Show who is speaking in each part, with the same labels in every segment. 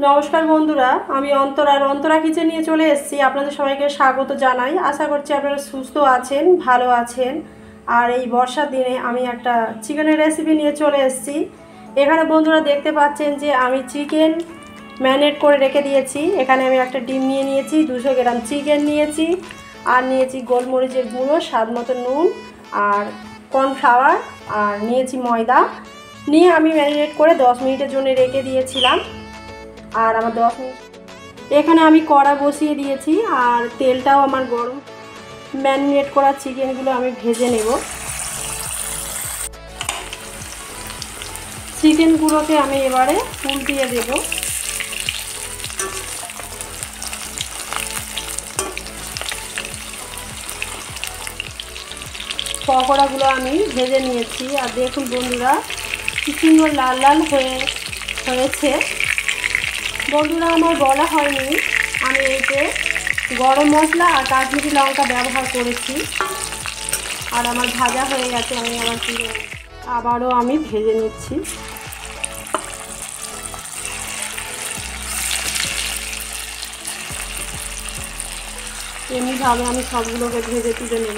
Speaker 1: নমস্কার বন্ধুরা, আমি অন্তরা কিচেন নিয়ে চলে এসেছি। আপনাদের সবাইকে স্বাগত জানাই। আশা করছি আপনারা সুস্থ আছেন, ভালো আছেন। আর এই বর্ষার দিনে আমি একটা চিকেনের রেসিপি নিয়ে চলে এসেছি। এখানে বন্ধুরা দেখতে পাচ্ছেন যে আমি চিকেন ম্যারিনেট করে রেখে দিয়েছি। এখানে আমি একটা ডিম নিয়ে নিয়েছি, 200 গ্রাম চিকেন নিয়েছি, আর নিয়েছি গোলমরিচের গুঁড়ো, স্বাদ মতো নুন, আর কর্নফ্লাওয়ার, আর নিয়েছি ময়দা। নিয়ে আমি ম্যারিনেট করে 10 মিনিটের জন্য রেখে দিয়েছিলাম। আর আমার 10 মিনিট এখানে আমি কড়া বসিয়ে দিয়েছি, আর তেলটাও আমার গরম। ম্যারিনেট করা চিকেনগুলো আমি ভেজে নেব। চিকেনগুলোকে আমি এবারে উল্টিয়ে দেব। পকোড়াগুলো আমি ভেজে নিয়েছি, আর দেখুন বন্ধুরা কি সুন্দর লাল লাল হয়েছে। বন্ধুরা আমার বলা হয়নি, আমি এতে গরম মশলা আর কাশ্মীরি লঙ্কা ব্যবহার করেছি। আর আমার ভাজা হয়ে গেছে, আমি আবারও আমি ভেজে নিচ্ছি। এমনিভাবে আমি সবগুলোকে ভেজে তুলে নেব।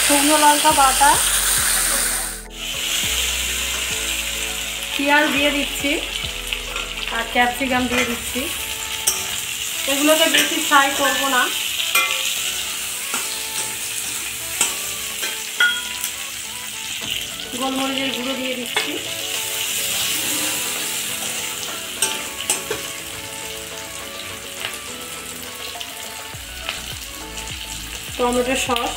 Speaker 1: শুকনো লঙ্কা বাটা, পেঁয়াজ দিয়ে দিচ্ছি, আর ক্যাপসিকাম দিয়ে দিচ্ছি। এগুলোকে বেশি ফ্রাই করব না। গোলমরিচের গুঁড়ো দিয়ে দিচ্ছি। টমেটো সস,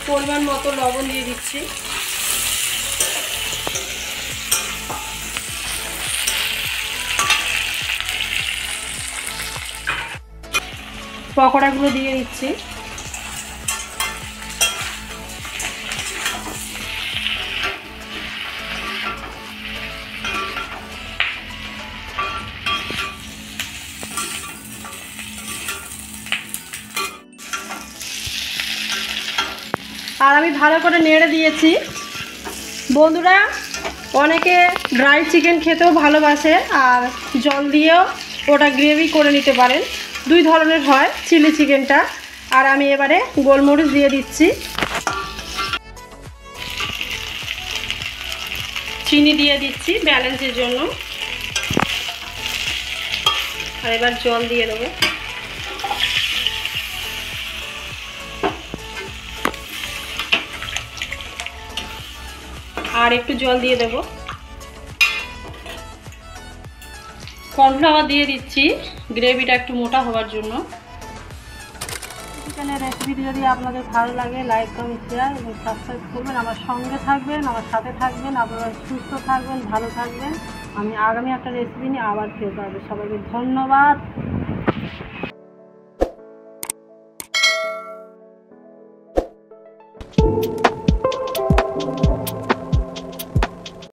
Speaker 1: পরিমাণ মতো লবণ দিয়ে দিচ্ছি। পকোড়াগুলো দিয়ে দিচ্ছি। আর আমি ভালো করে নেড়ে দিয়েছি। বন্ধুরা অনেকে ড্রাই চিকেন খেতেও ভালোবাসে, আর জল দিয়েও ওটা গ্রেভি করে নিতে পারেন। দুই ধরনের হয় চিলি চিকেনটা। আর আমি এবারে গোলমরিচ দিয়ে দিচ্ছি, চিনি দিয়ে দিচ্ছি ব্যালেন্সের জন্য। আর এবার জল দিয়ে দেবো। আর একটু জল দিয়ে দেব। কর্নফ্লাওয়ার দিয়ে দিচ্ছি গ্রেভিটা একটু মোটা হওয়ার জন্য। চিকেনের রেসিপিটি যদি আপনাদের ভালো লাগে, লাইক, কমেন্ট, শেয়ার এবং সাবস্ক্রাইব করবেন। আমার সঙ্গে থাকবেন, আমার সাথে থাকবেন। আপনারা সুস্থ থাকবেন, ভালো থাকবেন। আমি আগামী একটা রেসিপি নিয়ে আবার ফেরত আসবো। সবাইকে ধন্যবাদ।